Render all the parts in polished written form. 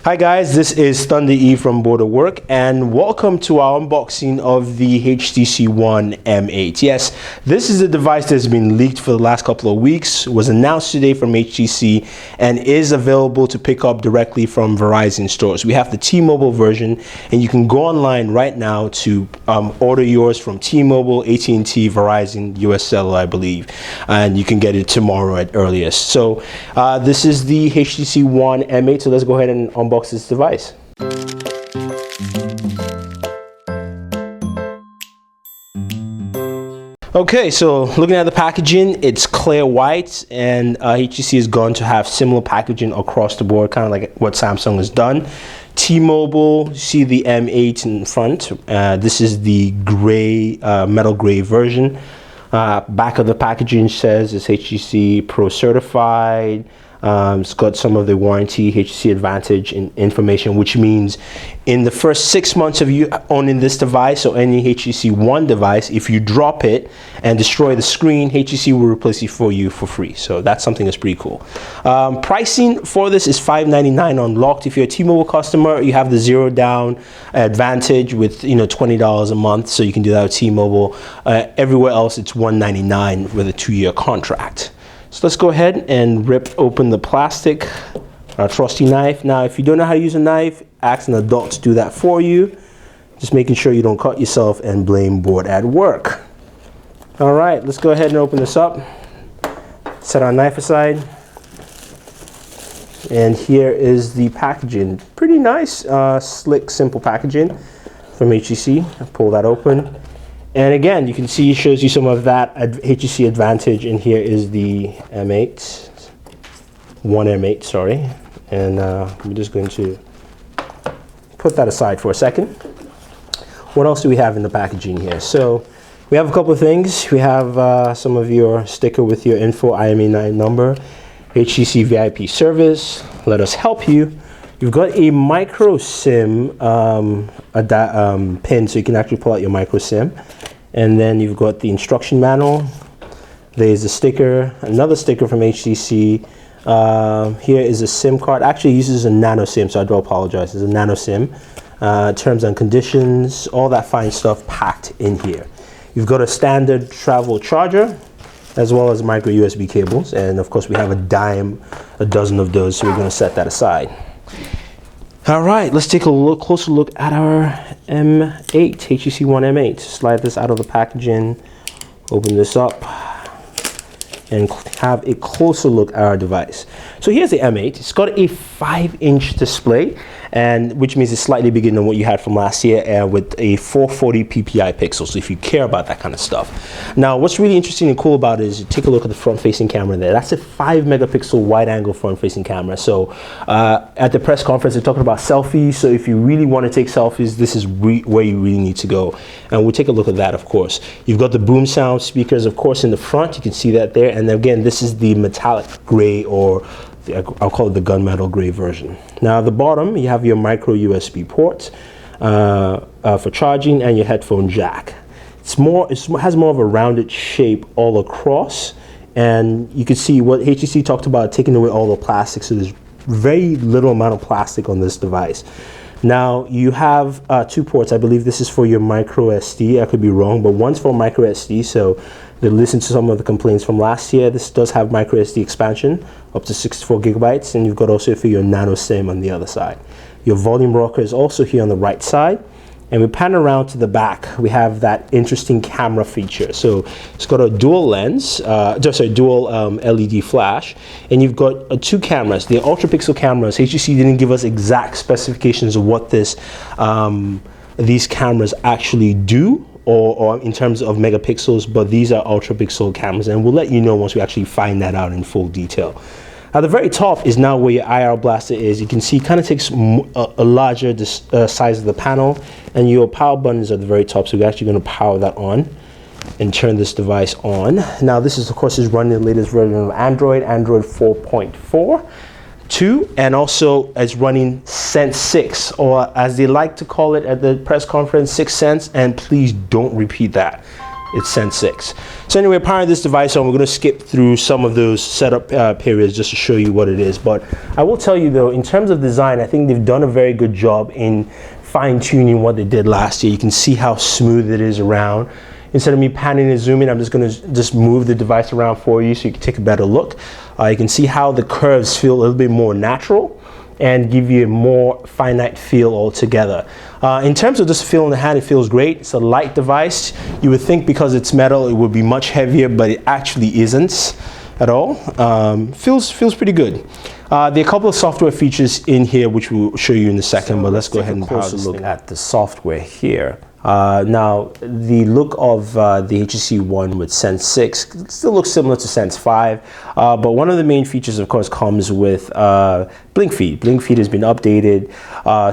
Hi guys, this is Thunder E from Booredatwork and welcome to our unboxing of the HTC One M8. Yes, this is a device that's been leaked for the last couple of weeks, was announced today from HTC and is available to pick up directly from Verizon stores. We have the T-Mobile version and you can go online right now to order yours from T-Mobile, AT&T, Verizon, US Cellular, I believe, and you can get it tomorrow at earliest. So this is the HTC One M8, so let's go ahead and unbox this device. Okay, so looking at the packaging, it's clear white, and HTC is going to have similar packaging across the board, kind of like what Samsung has done. T-Mobile, you see the M8 in front. This is the gray, metal gray version. Back of the packaging says it's HTC Pro certified. It's got some of the warranty, HTC Advantage information, which means in the first 6 months of you owning this device or any HTC One device, if you drop it and destroy the screen, HTC will replace it for you for free. So that's something that's pretty cool. Pricing for this is $599 unlocked. If you're a T-Mobile customer, you have the zero down advantage with $20 a month, so you can do that with T-Mobile. Everywhere else, it's $199 with a 2-year contract. So let's go ahead and rip open the plastic, our trusty knife. Now, if you don't know how to use a knife, ask an adult to do that for you. Just making sure you don't cut yourself and blame Bored at Work. All right, let's go ahead and open this up. Set our knife aside. And here is the packaging. Pretty nice, slick, simple packaging from HTC. I'll pull that open. And again, you can see it shows you some of that HTC Advantage, and here is the M8, One M8, sorry. And I'm just going to put that aside for a second. What else do we have in the packaging here? So we have a couple of things. We have some of your sticker with your info, IMEI number, HTC VIP service, let us help you. You've got a micro SIM pin, so you can actually pull out your micro SIM. And then you've got the instruction manual. There's a sticker, another sticker from HTC. Here is a SIM card. Actually, it uses a nano SIM, so I do apologize. It's a nano SIM. Terms and conditions, all that fine stuff packed in here. You've got a standard travel charger, as well as micro USB cables. And of course, we have a dozen of those, so we're going to set that aside. All right, let's take a closer look at our M8, HTC One M8. Slide this out of the packaging, open this up, and have a closer look at our device. So here's the M8. It's got a 5-inch display, and which means it's slightly bigger than what you had from last year, with a 440 ppi pixels, so if you care about that kind of stuff. Now, what's really interesting and cool about it is you take a look at the front-facing camera there. That's a 5-megapixel wide-angle front-facing camera. So at the press conference, they're talking about selfies, so if you really want to take selfies, this is where you really need to go. And we'll take a look at that, of course. You've got the boom sound speakers, of course, in the front. You can see that there. And again, this is the metallic gray, or I'll call it the gunmetal gray version. Now at the bottom, you have your micro USB ports for charging and your headphone jack. It has more of a rounded shape all across, and you can see what HTC talked about, taking away all the plastic, so there's very little amount of plastic on this device. Now you have 2 ports. I believe this is for your micro SD. I could be wrong, but one's for micro SD, so they listen to some of the complaints from last year. This does have micro SD expansion up to 64 gigabytes, and you've got also for your nano SIM on the other side. Your volume rocker is also here on the right side, and we pan around to the back. We have that interesting camera feature. So it's got a dual lens, dual LED flash, and you've got 2 cameras. The ultra pixel cameras, HTC didn't give us exact specifications of what these cameras actually do, or in terms of megapixels, but these are ultra pixel cameras, and we'll let you know once we actually find that out in full detail. At the very top is now where your IR blaster is. You can see it kind of takes a larger size of the panel, and your power button is at the very top, so we're actually going to power that on and turn this device on. Now this is, of course, is running the latest version of Android 4.4. 2, and also it's running Sense 6, or as they like to call it at the press conference, 6 cents, and please don't repeat that. it's Sense 6. So anyway, powering this device on, we're going to skip through some of those setup periods just to show you what it is. But I will tell you though, in terms of design, I think they've done a very good job in fine-tuning what they did last year. You can see how smooth it is around. Instead of me panning and zooming, I'm just going to move the device around for you so you can take a better look. You can see how the curves feel a little bit more natural and give you a more finite feel altogether. In terms of just feel in the hand, it feels great. It's a light device. You would think because it's metal, it would be much heavier, but it actually isn't at all. Feels pretty good. There are a couple of software features in here which we'll show you in a second, but let's go ahead and power this thing. Look at the software here. Now, the look of the HTC One with Sense 6 still looks similar to Sense 5, but one of the main features, of course, comes with Blink Feed. Blink Feed has been updated,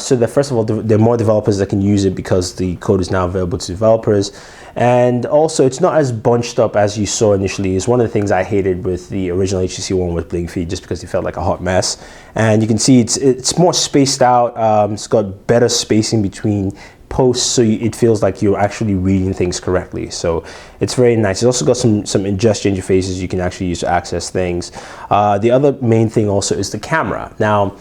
so that first of all, there are more developers that can use it because the code is now available to developers. And also, it's not as bunched up as you saw initially. It's one of the things I hated with the original HTC One with Blink Feed, just because it felt like a hot mess. And you can see it's more spaced out. It's got better spacing between posts, so it feels like you're actually reading things correctly. So it's very nice. It's also got some gesture interfaces you can actually use to access things. The other main thing also is the camera. Now,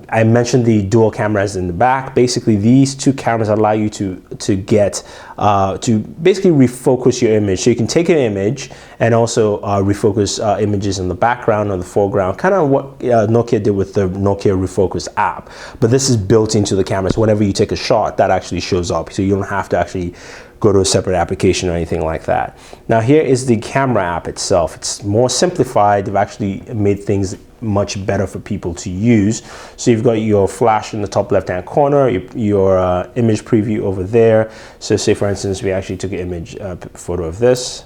I mentioned the dual cameras in the back. Basically, these two cameras allow you to basically refocus your image. So you can take an image and also refocus images in the background or the foreground, kind of what Nokia did with the Nokia Refocus app. But this is built into the camera, so whenever you take a shot, that actually shows up. So you don't have to actually go to a separate application or anything like that. Now here is the camera app itself. It's more simplified. They've actually made things much better for people to use. So you've got your flash in the top left-hand corner, your image preview over there. So say for instance, we actually took an image photo of this.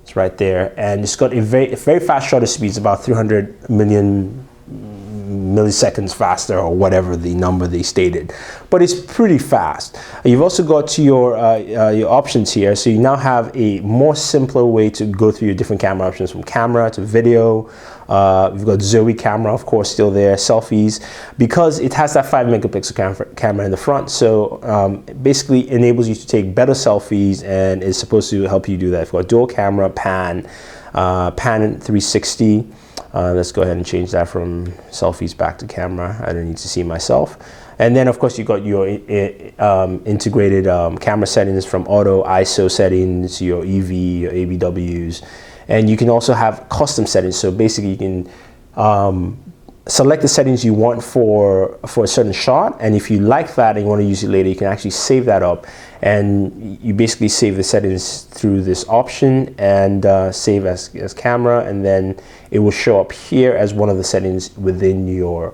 It's right there, and it's got a very fast shutter speed. It's about 300 million milliseconds faster, or whatever the number they stated, but it's pretty fast. You've also got your options here, so you now have a more simpler way to go through your different camera options, from camera to video. We've got Zoe camera, of course, still there, selfies, because it has that 5 megapixel camera in the front, so basically enables you to take better selfies and is supposed to help you do that. We've got dual camera, pan 360. Let's go ahead and change that from selfies back to camera. I don't need to see myself. And then of course you've got your integrated camera settings, from auto, ISO settings, your EV, your ABWs. And you can also have custom settings. So basically you can select the settings you want for a certain shot, and if you like that and you want to use it later, you can actually save that up, and you basically save the settings through this option and save as camera, and then it will show up here as one of the settings within your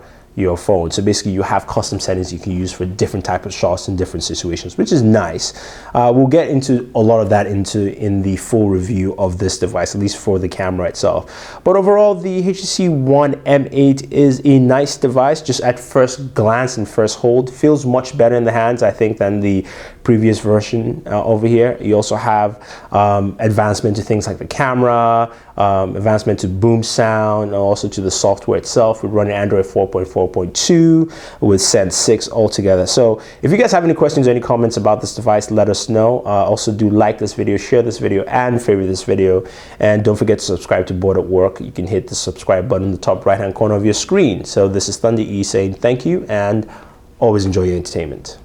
phone. So basically you have custom settings you can use for different types of shots in different situations, which is nice. We'll get into a lot of that in the full review of this device, at least for the camera itself. But overall, the HTC One M8 is a nice device. Just at first glance and first hold, feels much better in the hands, I think, than the previous version over here. You also have advancement to things like the camera, advancement to boom sound, and also to the software itself. We're running Android 4.4.2 with Sense 6 altogether. So if you guys have any questions or any comments about this device, let us know. Also do like this video, share this video, and favorite this video. And don't forget to subscribe to Bored at Work. You can hit the subscribe button in the top right hand corner of your screen. So this is Thunder E saying thank you, and always enjoy your entertainment.